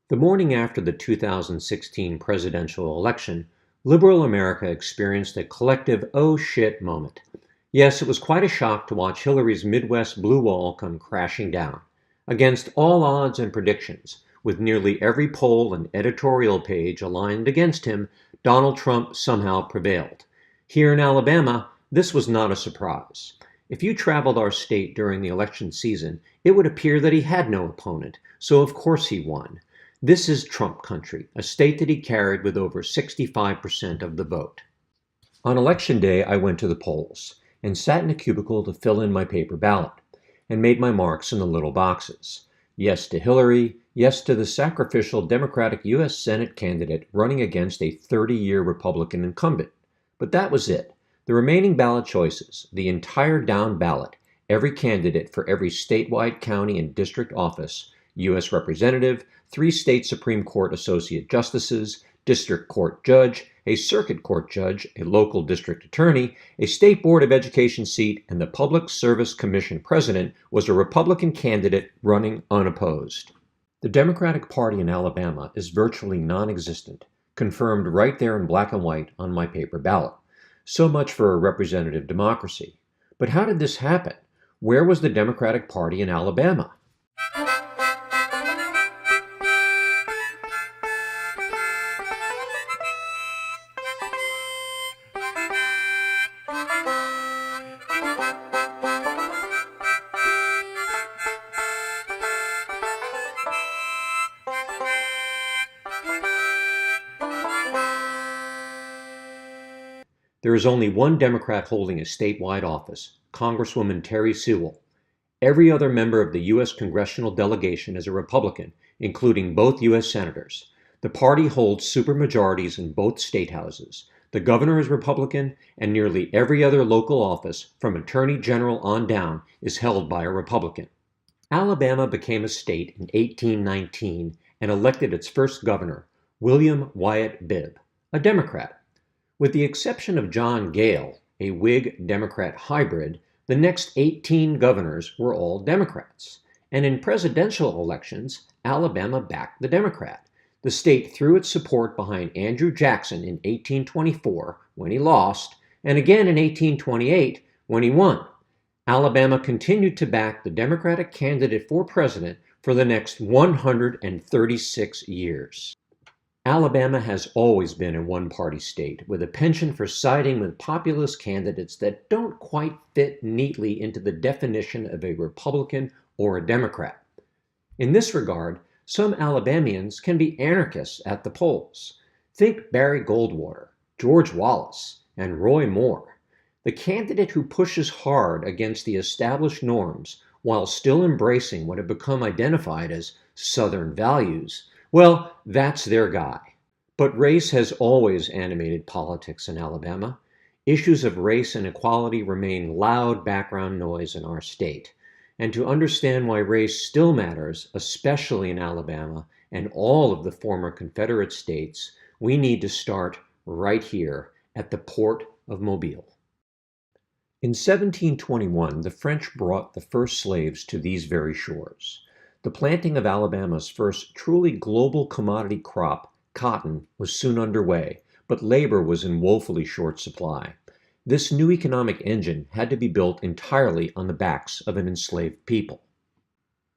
The morning after the 2016 presidential election, liberal America experienced a collective oh shit moment. Yes, it was quite a shock to watch Hillary's Midwest blue wall come crashing down. Against all odds and predictions, with nearly every poll and editorial page aligned against him, Donald Trump somehow prevailed. Here in Alabama, this was not a surprise. If you traveled our state during the election season, it would appear that he had no opponent, so of course he won. This is Trump country, a state that he carried with over 65% of the vote. On election day, I went to the polls and sat in a cubicle to fill in my paper ballot and made my marks in the little boxes. Yes to Hillary, yes to the sacrificial Democratic U.S. Senate candidate running against a 30-year Republican incumbent. But that was it. The remaining ballot choices, the entire down ballot, every candidate for every statewide county and district office, U.S. Representative, 3 state Supreme Court Associate Justices, District Court Judge, a Circuit Court Judge, a local district attorney, a State Board of Education seat, and the Public Service Commission President was a Republican candidate running unopposed. The Democratic Party in Alabama is virtually non-existent, confirmed right there in black and white on my paper ballot. So much for a representative democracy. But how did this happen? Where was the Democratic Party in Alabama? There is only one Democrat holding a statewide office, Congresswoman Terry Sewell. Every other member of the U.S. congressional delegation is a Republican, including both U.S. senators. The party holds supermajorities in both state houses. The governor is Republican, and nearly every other local office, from attorney general on down, is held by a Republican. Alabama became a state in 1819 and elected its first governor, William Wyatt Bibb, a Democrat. With the exception of John Gale, a Whig-Democrat hybrid, the next 18 governors were all Democrats. And in presidential elections, Alabama backed the Democrat. The state threw its support behind Andrew Jackson in 1824, when he lost, and again in 1828, when he won. Alabama continued to back the Democratic candidate for president for the next 136 years. Alabama has always been a one-party state, with a penchant for siding with populist candidates that don't quite fit neatly into the definition of a Republican or a Democrat. In this regard, some Alabamians can be anarchists at the polls. Think Barry Goldwater, George Wallace, and Roy Moore. The candidate who pushes hard against the established norms while still embracing what have become identified as Southern values, well, that's their guy. But race has always animated politics in Alabama. Issues of race and equality remain loud background noise in our state. And to understand why race still matters, especially in Alabama and all of the former Confederate states, we need to start right here at the port of Mobile. In 1721, the French brought the first slaves to these very shores. The planting of Alabama's first truly global commodity crop, cotton, was soon underway, but labor was in woefully short supply. This new economic engine had to be built entirely on the backs of an enslaved people.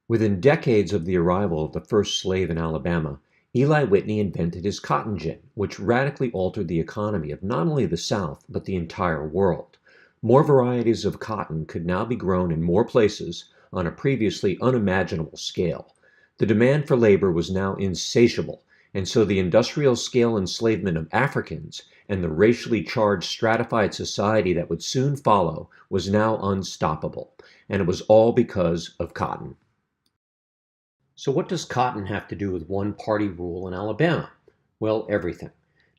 Within decades of the arrival of the first slave in Alabama, Eli Whitney invented his cotton gin, which radically altered the economy of not only the South, but the entire world. More varieties of cotton could now be grown in more places on a previously unimaginable scale. The demand for labor was now insatiable, and so the industrial-scale enslavement of Africans and the racially charged stratified society that would soon follow was now unstoppable, and it was all because of cotton. So what does cotton have to do with one-party rule in Alabama? Well, everything.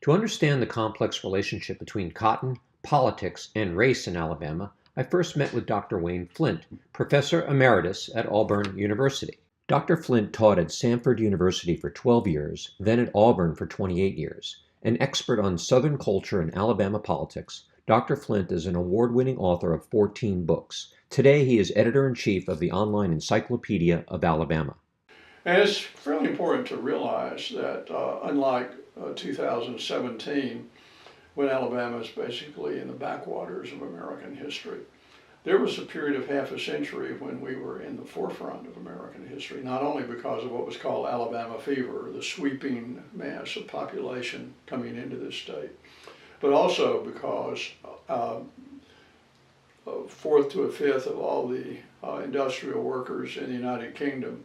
To understand the complex relationship between cotton, politics, and race in Alabama, I first met with Dr. Wayne Flint, Professor Emeritus at Auburn University. Dr. Flint taught at Samford University for 12 years, then at Auburn for 28 years. An expert on Southern culture and Alabama politics, Dr. Flint is an award-winning author of 14 books. Today he is editor-in-chief of the online Encyclopedia of Alabama. And it's fairly important to realize that unlike 2017, when Alabama is basically in the backwaters of American history, there was a period of half a century when we were in the forefront of American history, not only because of what was called Alabama fever, the sweeping mass of population coming into this state, but also because a fourth to a fifth of all the industrial workers in the United Kingdom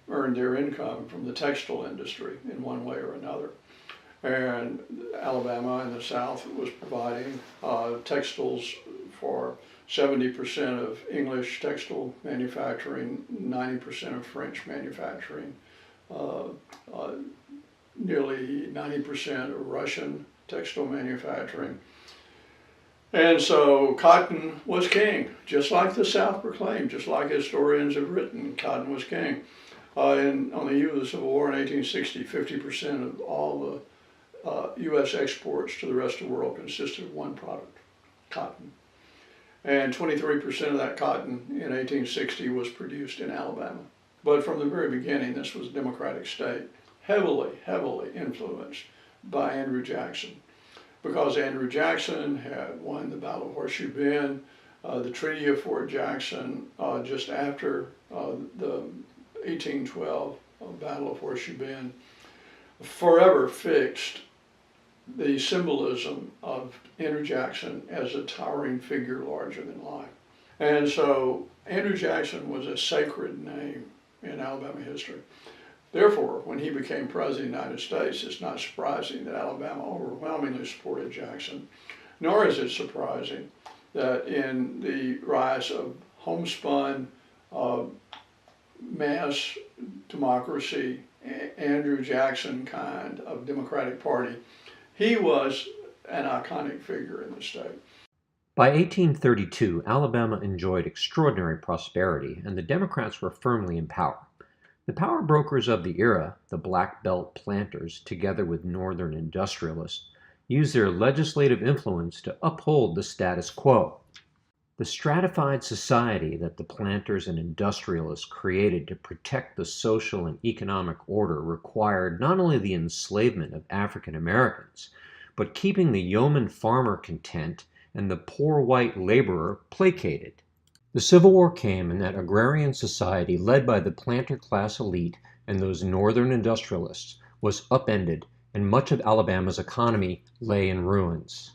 earned their income from the textile industry in one way or another. And Alabama in the South was providing textiles for 70% of English textile manufacturing, 90% of French manufacturing, nearly 90% of Russian textile manufacturing. And so cotton was king, just like the South proclaimed, just like historians have written, cotton was king. On the eve of the Civil War in 1860, 50% of all the U.S. exports to the rest of the world consisted of one product, cotton. And 23% of that cotton in 1860 was produced in Alabama. But from the very beginning, this was a Democratic state, heavily influenced by Andrew Jackson. Because Andrew Jackson had won the Battle of Horseshoe Bend, the Treaty of Fort Jackson, just after the 1812 Battle of Horseshoe Bend, forever fixed the symbolism of Andrew Jackson as a towering figure larger than life. And so Andrew Jackson was a sacred name in Alabama history. Therefore, when he became president of the United States, it's not surprising that Alabama overwhelmingly supported Jackson, nor is it surprising that in the rise of homespun mass democracy, Andrew Jackson kind of Democratic Party, he was an iconic figure in the state. By 1832, Alabama enjoyed extraordinary prosperity, and the Democrats were firmly in power. The power brokers of the era, the Black Belt planters, together with Northern industrialists, used their legislative influence to uphold the status quo. The stratified society that the planters and industrialists created to protect the social and economic order required not only the enslavement of African Americans, but keeping the yeoman farmer content and the poor white laborer placated. The Civil War came, and that agrarian society led by the planter class elite and those northern industrialists was upended, and much of Alabama's economy lay in ruins.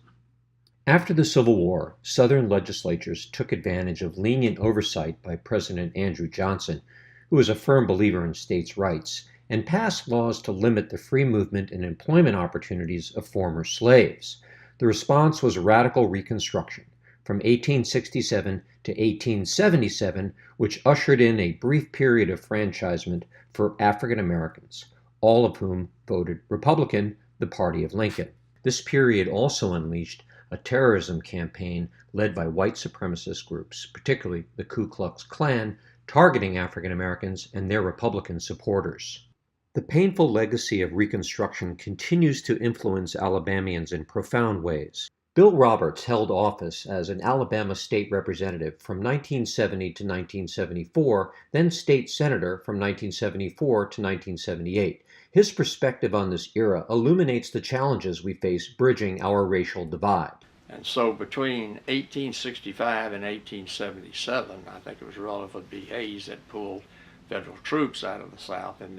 After the Civil War, Southern legislatures took advantage of lenient oversight by President Andrew Johnson, who was a firm believer in states' rights, and passed laws to limit the free movement and employment opportunities of former slaves. The response was radical Reconstruction from 1867 to 1877, which ushered in a brief period of franchisement for African Americans, all of whom voted Republican, the party of Lincoln. This period also unleashed a terrorism campaign led by white supremacist groups, particularly the Ku Klux Klan, targeting African Americans and their Republican supporters. The painful legacy of Reconstruction continues to influence Alabamians in profound ways. Bill Roberts held office as an Alabama state representative from 1970 to 1974, then state senator from 1974 to 1978. His perspective on this era illuminates the challenges we face bridging our racial divide. And so between 1865 and 1877, I think it was Rutherford B. Hayes that pulled federal troops out of the South in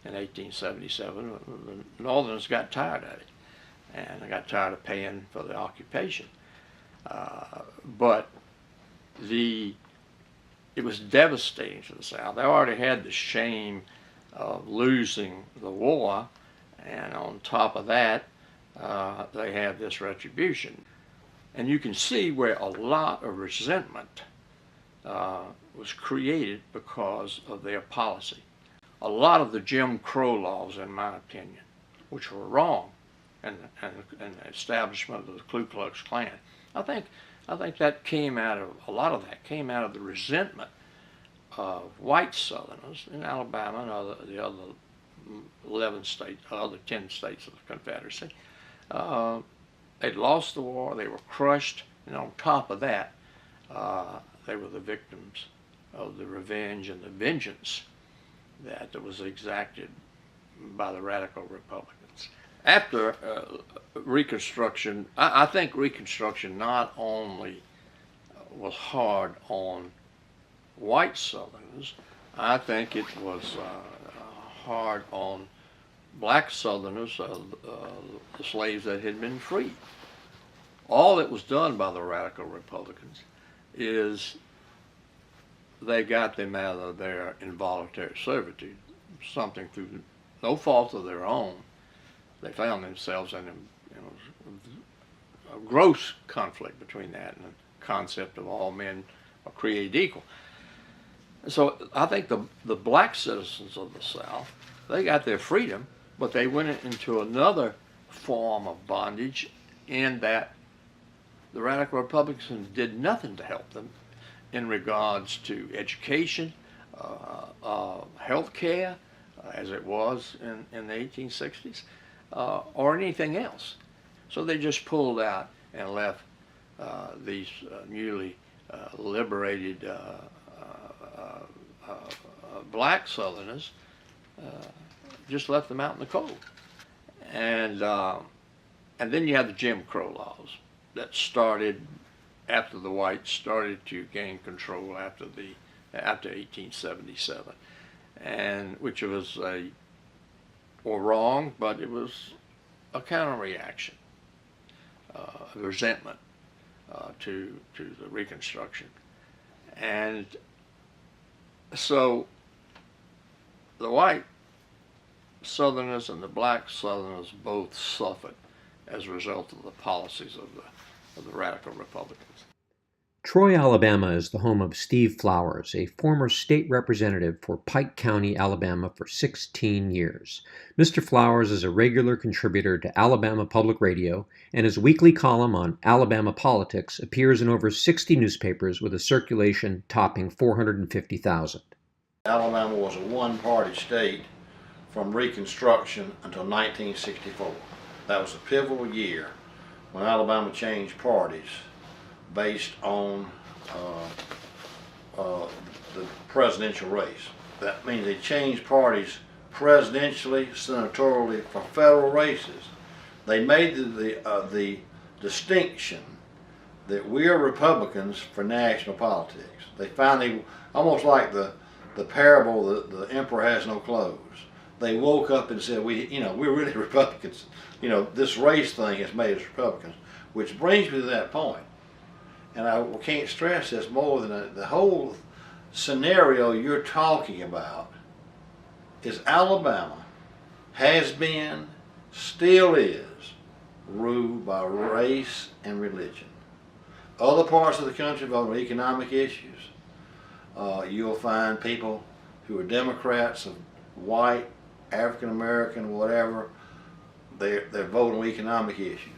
1877. The Northerners got tired of it, and I got tired of paying for the occupation. But it was devastating to the South. They already had the shame of losing the war, and on top of that, they had this retribution. And you can see where a lot of resentment was created because of their policy. A lot of the Jim Crow laws, in my opinion, which were wrong, and the establishment of the Ku Klux Klan, I think that came out of, a lot of that came out of the resentment of white Southerners in Alabama and the other 11 states, other 10 states of the Confederacy. They'd lost the war, they were crushed, and on top of that, they were the victims of the revenge and the vengeance that was exacted by the radical Republicans. After Reconstruction, I think Reconstruction not only was hard on white Southerners, I think it was hard on black Southerners, the slaves that had been freed. All that was done by the radical Republicans is they got them out of their involuntary servitude, something through no fault of their own. They found themselves in a gross conflict between that and the concept of all men are created equal. So I think the black citizens of the South, they got their freedom, but they went into another form of bondage in that the radical Republicans did nothing to help them in regards to education, health care, as it was in the 1860s, or anything else. So they just pulled out and left these newly liberated black Southerners, just left them out in the cold. And then you have the Jim Crow laws that started after the whites started to gain control after 1877, and which was wrong, but it was a counter-reaction, resentment to the Reconstruction. And so the white Southerners and the black Southerners both suffered as a result of the policies of the radical Republicans. Troy, Alabama is the home of Steve Flowers, a former state representative for Pike County, Alabama for 16 years. Mr. Flowers is a regular contributor to Alabama Public Radio, and his weekly column on Alabama politics appears in over 60 newspapers with a circulation topping 450,000. Alabama was a one-party state from Reconstruction until 1964. That was a pivotal year when Alabama changed parties based on the presidential race. That means they changed parties presidentially, senatorially, for federal races. They made the distinction that we are Republicans for national politics. They finally, almost like the parable, the emperor has no clothes. They woke up and said, we're really Republicans. This race thing has made us Republicans, which brings me to that point. And I can't stress this more than the whole scenario you're talking about is Alabama has been, still is, ruled by race and religion. Other parts of the country vote on economic issues. You'll find people who are Democrats, of white, African American, whatever, they vote on economic issues.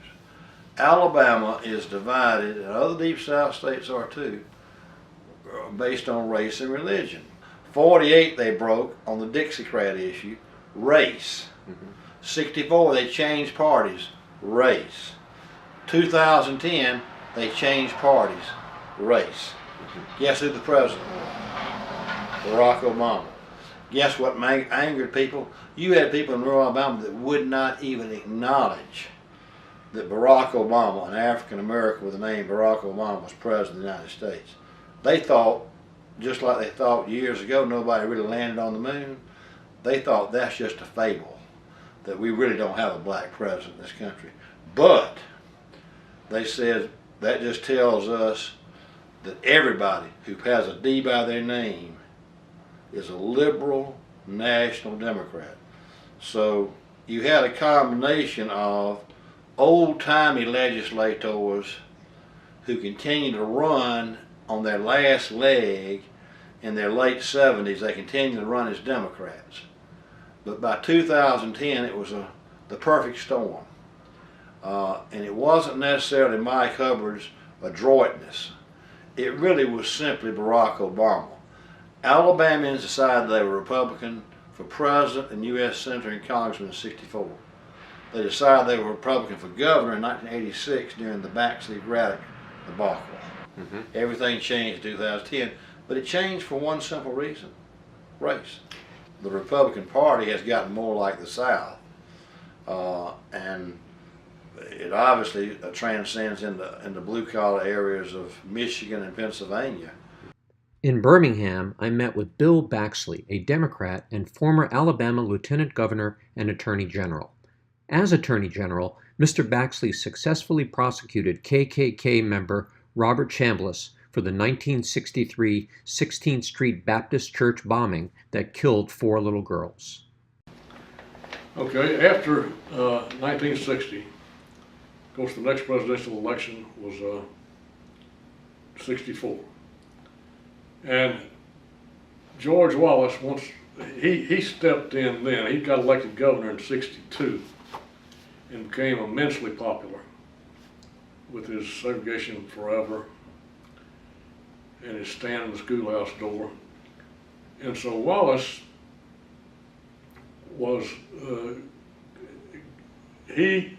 Alabama is divided, and other deep South states are too, based on race and religion. 48 they broke on the Dixiecrat issue, race. 64 they changed parties, race. 2010 they changed parties, race. Guess who the president was? Barack Obama. Guess what angered people? You had people in rural Alabama that would not even acknowledge that Barack Obama, an African American with the name Barack Obama, was president of the United States. They thought, just like they thought years ago nobody really landed on the moon, they thought that's just a fable, that we really don't have a black president in this country. But they said that just tells us that everybody who has a D by their name is a liberal national Democrat. So you had a combination of old-timey legislators who continued to run on their last leg in their late 70s. They continued to run as Democrats. But by 2010 it was the perfect storm. And it wasn't necessarily Mike Hubbard's adroitness. It really was simply Barack Obama. Alabamians decided they were Republican for president and U.S. senator and congressman in '64. They decided they were Republican for governor in 1986 during the backseat Braddock debacle. Everything changed in 2010. But it changed for one simple reason: race. The Republican Party has gotten more like the South, and it obviously transcends into blue-collar areas of Michigan and Pennsylvania. In Birmingham, I met with Bill Baxley, a Democrat and former Alabama Lieutenant Governor and Attorney General. As Attorney General, Mr. Baxley successfully prosecuted KKK member Robert Chambliss for the 1963 16th Street Baptist Church bombing that killed 4 little girls. Okay, after 1960, of course, the next presidential election was 64. And George Wallace, once he stepped in then, he got elected governor in 62 and became immensely popular with his segregation forever and his stand in the schoolhouse door. And so Wallace was, he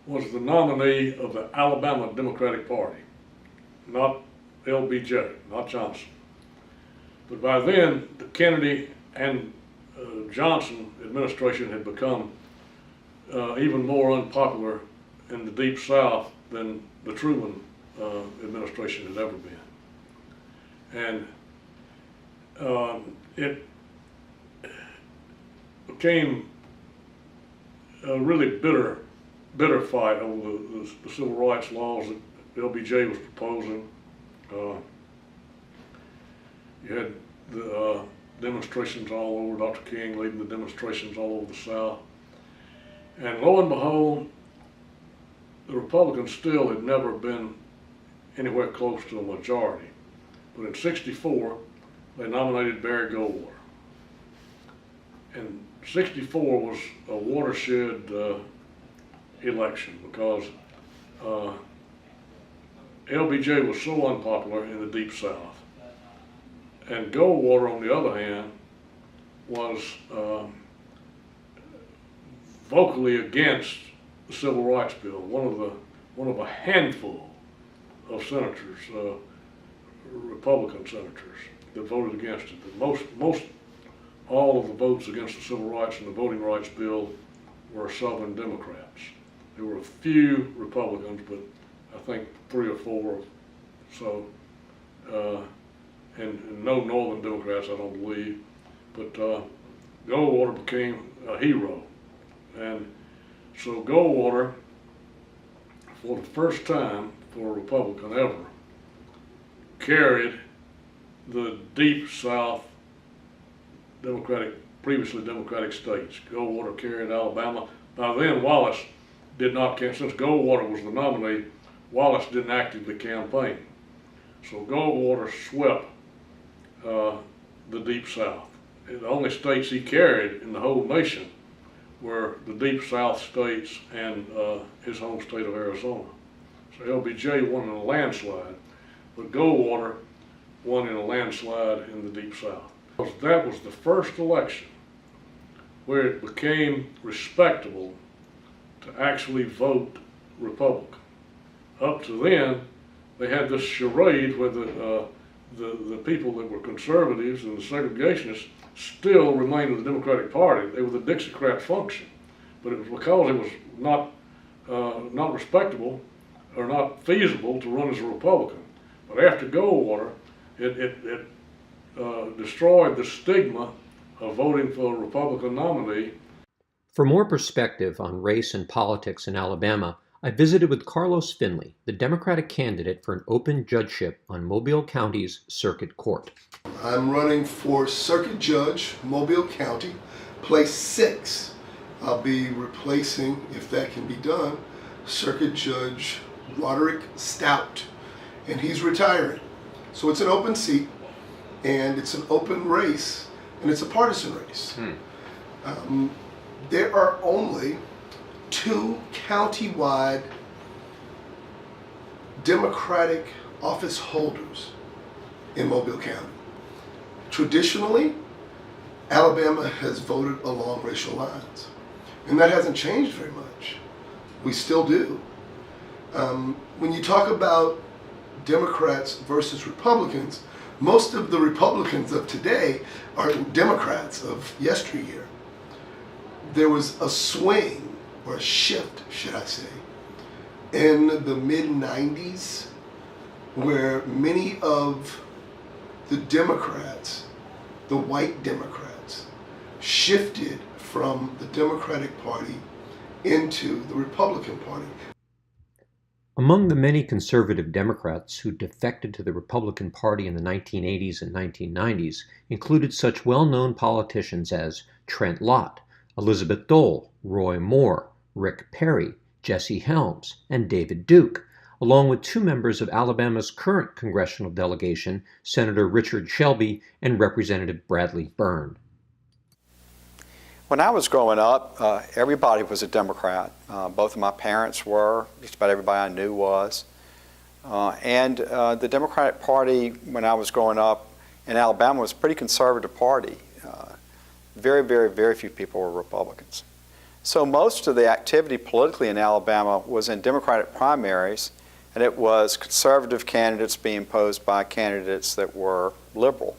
was the nominee of the Alabama Democratic Party, not LBJ, not Johnson. But by then, the Kennedy and Johnson administration had become even more unpopular in the Deep South than the Truman administration had ever been. And it became a really bitter fight over the civil rights laws that LBJ was proposing. You had the demonstrations all over, Dr. King leading the demonstrations all over the South. And lo and behold, the Republicans still had never been anywhere close to a majority. But in '64, they nominated Barry Goldwater. And '64 was a watershed election because LBJ was so unpopular in the Deep South. And Goldwater, on the other hand, was vocally against the Civil Rights Bill. One of a handful of senators, Republican senators, that voted against it. Most all of the votes against the Civil Rights and the Voting Rights Bill were Southern Democrats. There were a few Republicans, but I think 3 or 4. So, and no Northern Democrats, I don't believe. But Goldwater became a hero. And so Goldwater, for the first time for a Republican ever, carried the Deep South previously Democratic states. Goldwater carried Alabama. By then, Wallace did not, since Goldwater was the nominee, Wallace didn't actively campaign. So Goldwater swept the Deep South. The only states he carried in the whole nation were the Deep South states and his home state of Arizona. So LBJ won in a landslide, but Goldwater won in a landslide in the Deep South. That was the first election where it became respectable to actually vote Republican. Up to then, they had this charade where the people that were conservatives and the segregationists still remained with the Democratic Party. They were the Dixiecrat function, but it was because it was not respectable or not feasible to run as a Republican. But after Goldwater, it destroyed the stigma of voting for a Republican nominee. For more perspective on race and politics in Alabama, I visited with Carlos Finley, the Democratic candidate for an open judgeship on Mobile County's Circuit Court. I'm running for Circuit Judge, Mobile County, place 6. I'll be replacing, if that can be done, Circuit Judge Roderick Stout, and he's retiring. So it's an open seat, and it's an open race, and it's a partisan race. There are only 2 county-wide Democratic office holders in Mobile County. Traditionally, Alabama has voted along racial lines, and that hasn't changed very much. We still do. When you talk about Democrats versus Republicans, Most of the Republicans of today are Democrats of yesteryear. There was a swing, or a shift, should I say, in the mid-90s where many of the Democrats, the white Democrats, shifted from the Democratic Party into the Republican Party. Among the many conservative Democrats who defected to the Republican Party in the 1980s and 1990s included such well-known politicians as Trent Lott, Elizabeth Dole, Roy Moore, Rick Perry, Jesse Helms, and David Duke, along with two members of Alabama's current congressional delegation, Senator Richard Shelby and Representative Bradley Byrne. When I was growing up, everybody was a Democrat. Both of my parents were, just about everybody I knew was. And the Democratic Party, when I was growing up in Alabama, was a pretty conservative party. Very, very, very few people were Republicans. So most of the activity politically in Alabama was in Democratic primaries, and it was conservative candidates being opposed by candidates that were liberal.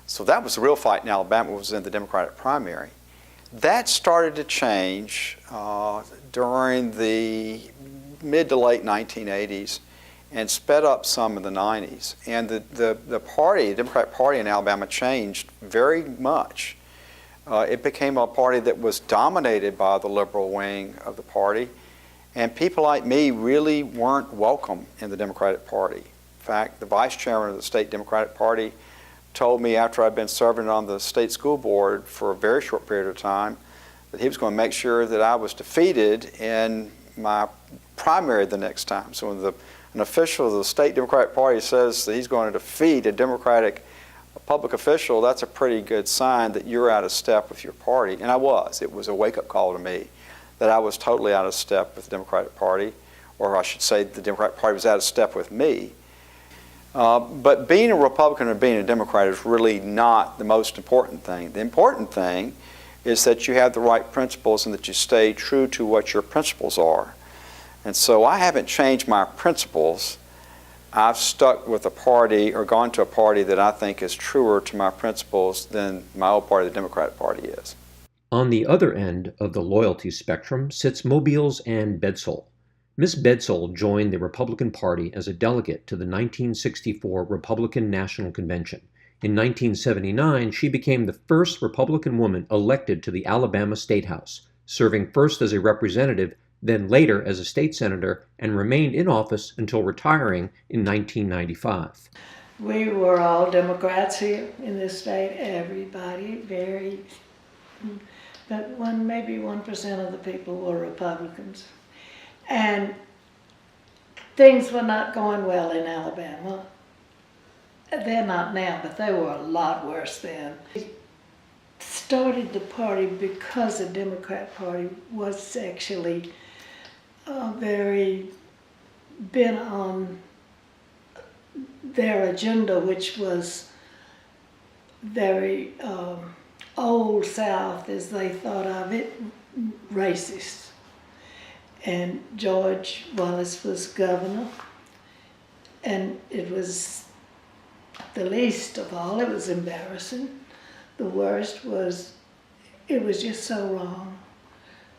So that was the real fight in Alabama, was in the Democratic primary. That started to change during the mid to late 1980s and sped up some in the 90s. And the party, the Democratic Party in Alabama, changed very much. It became a party that was dominated by the liberal wing of the party, and people like me really weren't welcome in the Democratic Party. In fact, the vice chairman of the state Democratic Party told me after I'd been serving on the state school board for a very short period of time that he was going to make sure that I was defeated in my primary the next time. So when an official of the state Democratic Party says that he's going to defeat a Democratic public official, that's a pretty good sign that you're out of step with your party. And I was. It was a wake-up call to me that I was totally out of step with the Democratic Party, or I should say the Democratic Party was out of step with me. But being a Republican or being a Democrat is really not the most important thing. The important thing is that you have the right principles and that you stay true to what your principles are. And so I haven't changed my principles. I've stuck with a party or gone to a party that I think is truer to my principles than my old party, the Democratic Party, is. On the other end of the loyalty spectrum sits Mobile's Ann Bedsole. Miss Bedsole joined the Republican Party as a delegate to the 1964 Republican National Convention. In 1979, she became the first Republican woman elected to the Alabama State House, serving first as a representative, then later as a state senator, and remained in office until retiring in 1995. We were all Democrats here in this state, everybody, but maybe 1% of the people were Republicans. And things were not going well in Alabama. They're not now, but they were a lot worse then. We started the party because the Democrat Party was actually very bent on their agenda, which was very old South, as they thought of it, racist. And George Wallace was governor, and it was the least of all. It was embarrassing. The worst was, it was just so wrong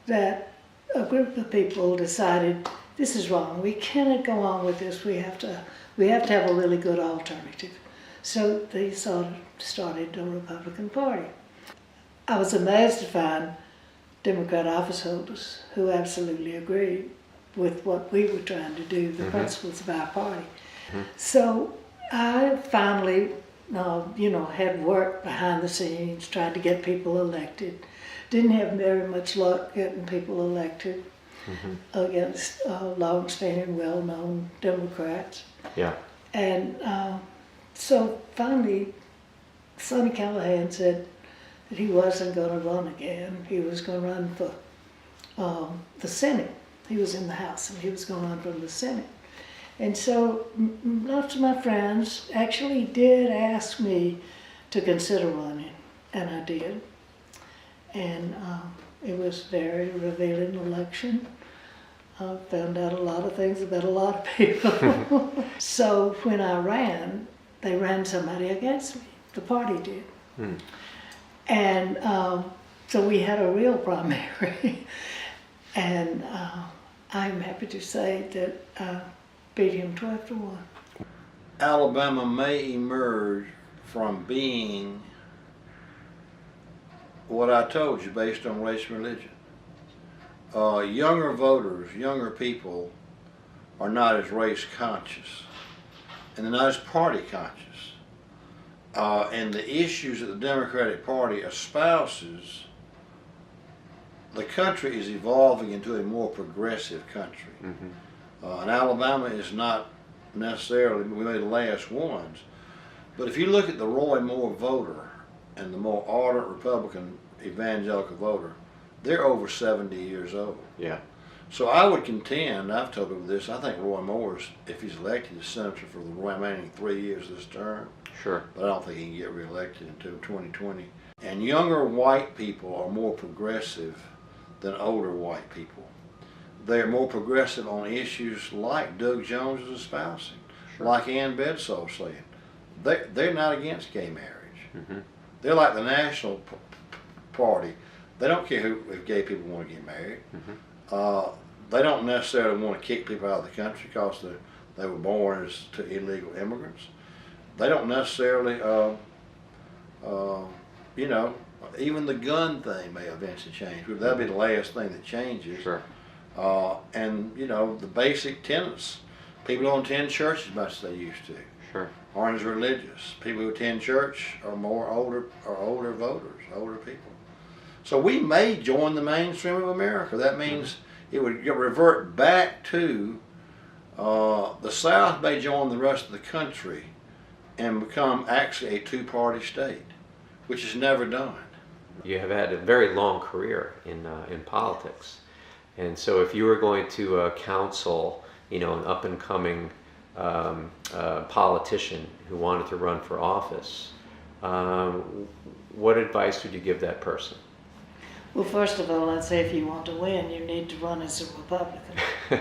that a group of people decided, this is wrong, we cannot go on with this, we have to have a really good alternative. So they sort of started the Republican Party. I was amazed to find Democrat office holders who absolutely agreed with what we were trying to do, the principles of our party. So I finally, had worked behind the scenes, tried to get people elected. Didn't have very much luck getting people elected against long-standing, well-known Democrats. Yeah. And so finally, Sonny Callahan said that he wasn't going to run again. He was going to run for the Senate. He was in the House, and he was going to run for the Senate. And so lots of my friends actually did ask me to consider running, and I did. And it was a very revealing election. I found out a lot of things about a lot of people. So when I ran, they ran somebody against me. The party did. And so we had a real primary. And I'm happy to say that I beat him 12-1. Alabama may emerge from being what I told you based on race and religion. Younger voters, younger people are not as race conscious and they're not as party conscious. And the issues that the Democratic Party espouses, the country is evolving into a more progressive country. And Alabama is not necessarily, we made the last ones, but if you look at the Roy Moore voter and the more ardent Republican evangelical voter, they're over 70 years old. Yeah. So I would contend, I've told people this, I think Roy Moore's, if he's elected as senator for the remaining 3 years of this term, Sure. but I don't think he can get reelected until 2020. And younger white people are more progressive than older white people. They're more progressive on issues like Doug Jones is espousing, like Ann Bedsoe saying. They're not against gay marriage. They're like the National Party. They don't care if gay people want to get married. They don't necessarily want to kick people out of the country because they were born as to illegal immigrants. They don't necessarily, you know, even the gun thing may eventually change. That'll be the last thing that changes. Sure. And you know, the basic tenets. People don't attend church as much as they used to. Sure. Aren't as religious. People who attend church are older voters, older people. So we may join the mainstream of America. That means it would revert back to the South may join the rest of the country and become actually a two-party state, which is never done. You have had a very long career in politics, and so if you were going to counsel, you know, an up-and-coming politician who wanted to run for office, what advice would you give that person? Well, first of all, I'd say if you want to win, you need to run as a Republican.